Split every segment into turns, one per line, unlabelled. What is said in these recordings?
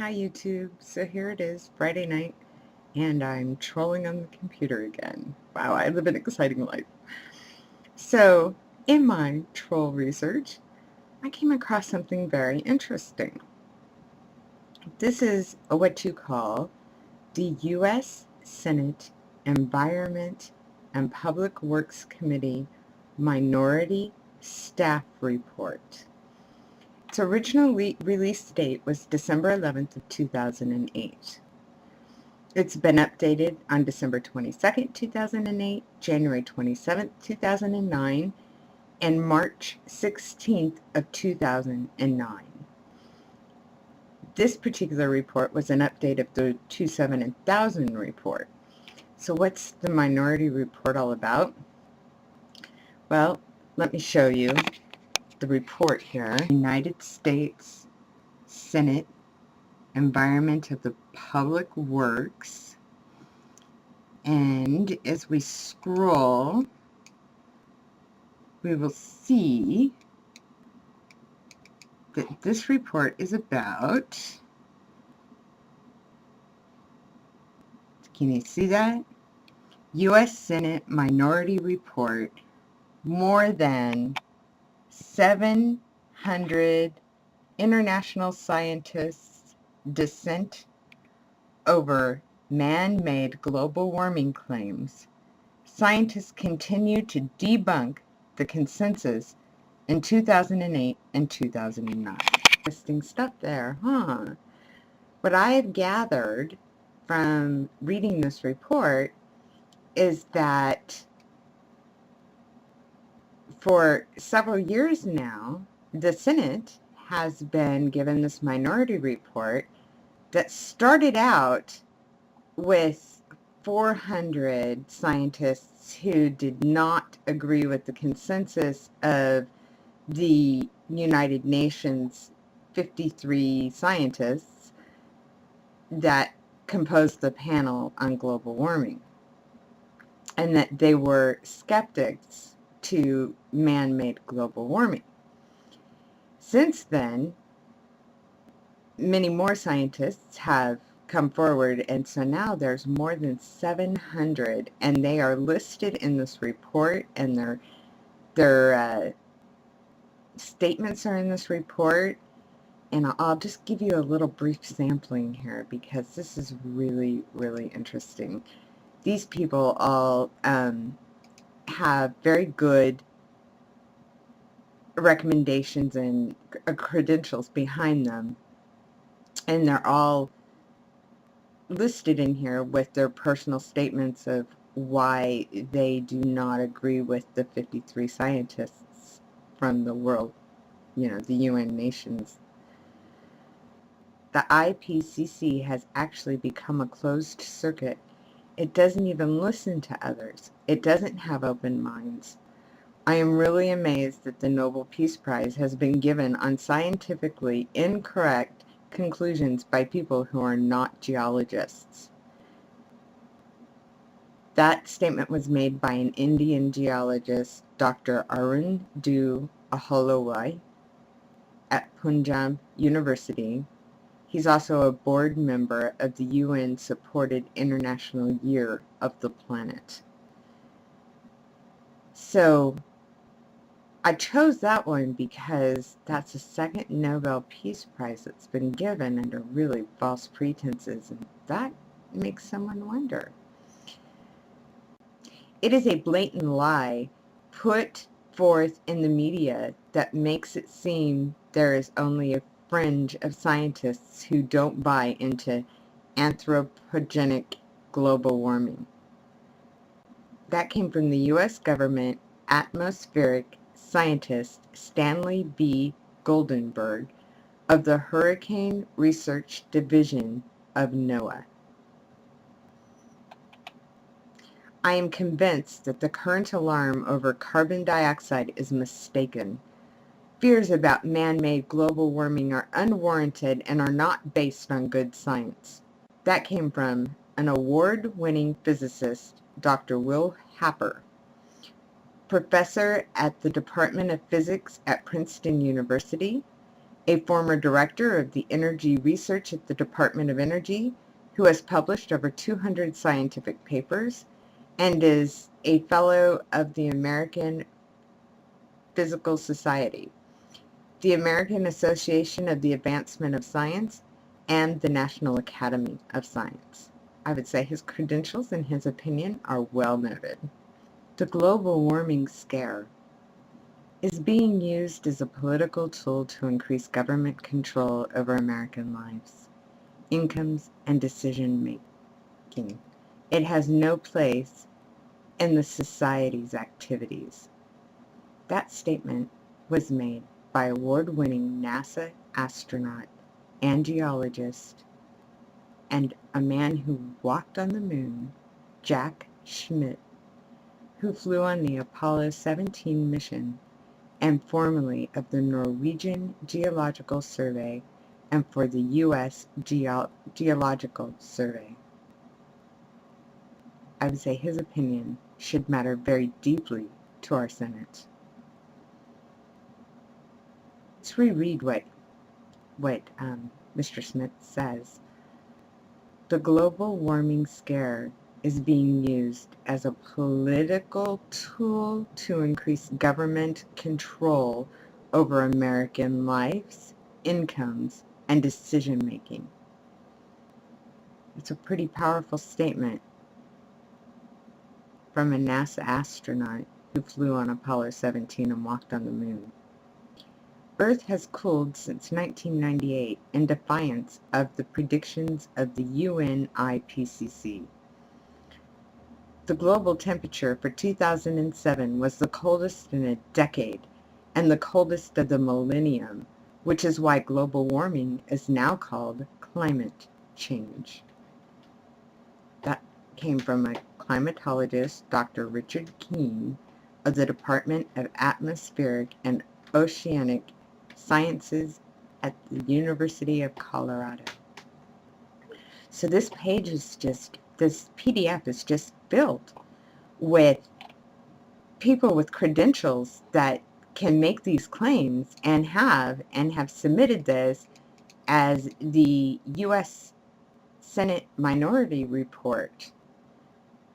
Hi YouTube, so here it is, Friday night, and I'm trolling on the computer again. Wow, I live an exciting life. So, in my troll research, I came across something very interesting. This is what you call the U.S. Senate Environment and Public Works Committee Minority Staff Report. Its original release date was December 11th of 2008. It's been updated on December 22nd, 2008, January 27th, 2009, and March 16th of 2009. This particular report was an update of the 27000 report. So what's the minority report all about? Well, let me show you the report here. United States Senate Environment of the Public Works. And as we scroll, we will see that this report is about, can you see that? U.S. Senate Minority Report, more than 700 international scientists dissent over man-made global warming claims. Scientists continue to debunk the consensus in 2008 and 2009. Interesting stuff there, huh? What I have gathered from reading this report is that for several years now, the Senate has been given this minority report that started out with 400 scientists who did not agree with the consensus of the United Nations 53 scientists that composed the panel on global warming, and that they were skeptics to man-made global warming. Since then, many more scientists have come forward, and so now there's more than 700, and they are listed in this report, and their statements are in this report. And I'll just give you a little brief sampling here because this is really, really interesting. These people all have very good recommendations and credentials behind them, and they're all listed in here with their personal statements of why they do not agree with the 53 scientists from the world, the UN nations. The IPCC has actually become a closed circuit. It doesn't even listen to others. It doesn't have open minds. I am really amazed that the Nobel Peace Prize has been given on scientifically incorrect conclusions by people who are not geologists. That statement was made by an Indian geologist, Dr. Arun Aholwai, at Punjab University. He's also a board member of the UN-supported International Year of the Planet. So I chose that one because that's the second Nobel Peace Prize that's been given under really false pretenses, and that makes someone wonder. It is a blatant lie put forth in the media that makes it seem there is only a fringe of scientists who don't buy into anthropogenic global warming. That came from the U.S. government atmospheric scientist Stanley B. Goldenberg of the Hurricane Research Division of NOAA. I am convinced that the current alarm over carbon dioxide is mistaken. Fears about man-made global warming are unwarranted and are not based on good science. That came from an award-winning physicist, Dr. Will Happer, professor at the Department of Physics at Princeton University a former director of the energy research at the Department of Energy, who has published over 200 scientific papers and is a fellow of the American Physical Society, the American Association of the Advancement of Science, and the National Academy of Science. I would say his credentials and his opinion are well noted. The global warming scare is being used as a political tool to increase government control over American lives, incomes, and decision making. It has no place in the society's activities. That statement was made by award-winning NASA astronaut and geologist and a man who walked on the moon, Jack Schmitt, who flew on the Apollo 17 mission and formerly of the Norwegian Geological Survey and for the U.S. Geological Survey. I would say his opinion should matter very deeply to our Senate. Let's reread what Mr. Smith says. The global warming scare is being used as a political tool to increase government control over American lives, incomes, and decision making. It's a pretty powerful statement from a NASA astronaut who flew on Apollo 17 and walked on the moon. Earth has cooled since 1998 in defiance of the predictions of the UN IPCC. The global temperature for 2007 was the coldest in a decade and the coldest of the millennium, which is why global warming is now called climate change. That came from a climatologist, Dr. Richard Keene, of the Department of Atmospheric and Oceanic Sciences at the University of Colorado. So this PDF is just filled with people with credentials that can make these claims and have submitted this as the U.S. Senate Minority Report,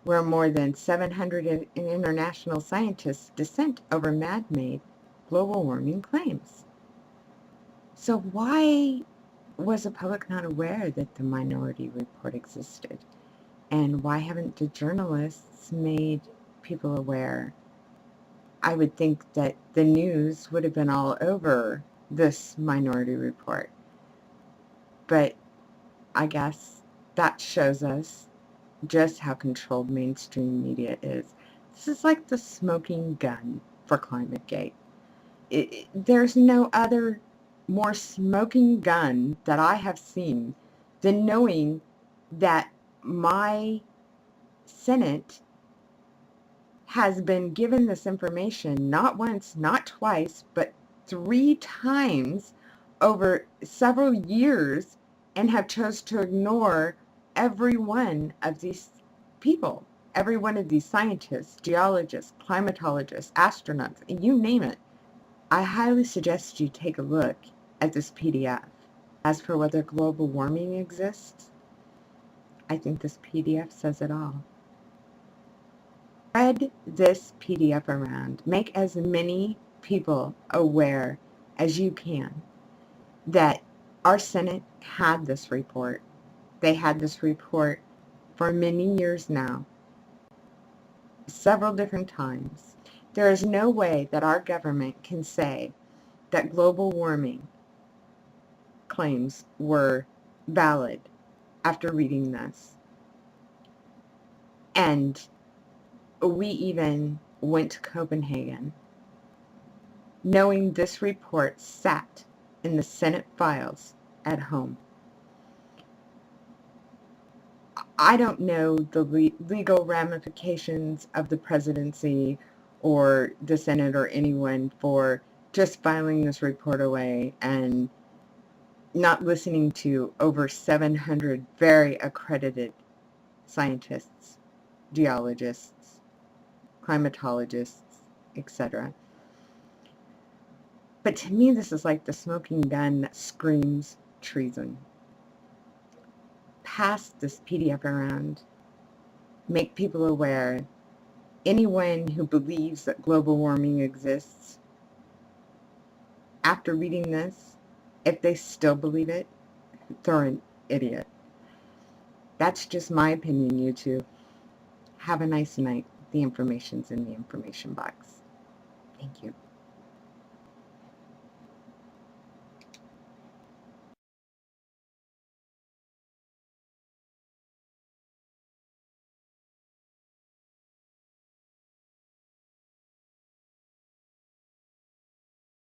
where more than 700 international scientists dissent over man-made global warming claims. So why was the public not aware that the Minority Report existed? And why haven't the journalists made people aware? I would think that the news would have been all over this Minority Report. But I guess that shows us just how controlled mainstream media is. This is like the smoking gun for ClimateGate. There's no other more smoking gun that I have seen than knowing that my Senate has been given this information not once, not twice, but 3 times over several years and have chose to ignore every one of these people, every one of these scientists, geologists, climatologists, astronauts, you name it. I highly suggest you take a look at this PDF. As for whether global warming exists, I think this PDF says it all. Spread this PDF around. Make as many people aware as you can that our Senate had this report. They had this report for many years now, several different times. There is no way that our government can say that global warming claims were valid after reading this. And we even went to Copenhagen, knowing this report sat in the Senate files at home. I don't know the legal ramifications of the presidency or the Senate or anyone for just filing this report away and not listening to over 700 very accredited scientists, geologists, climatologists, etc. But to me, this is like the smoking gun that screams treason. Pass this PDF around. Make people aware. Anyone who believes that global warming exists, after reading this, if they still believe it, they're an idiot. That's just my opinion, YouTube. Have a nice night. The information's in the information box. Thank you.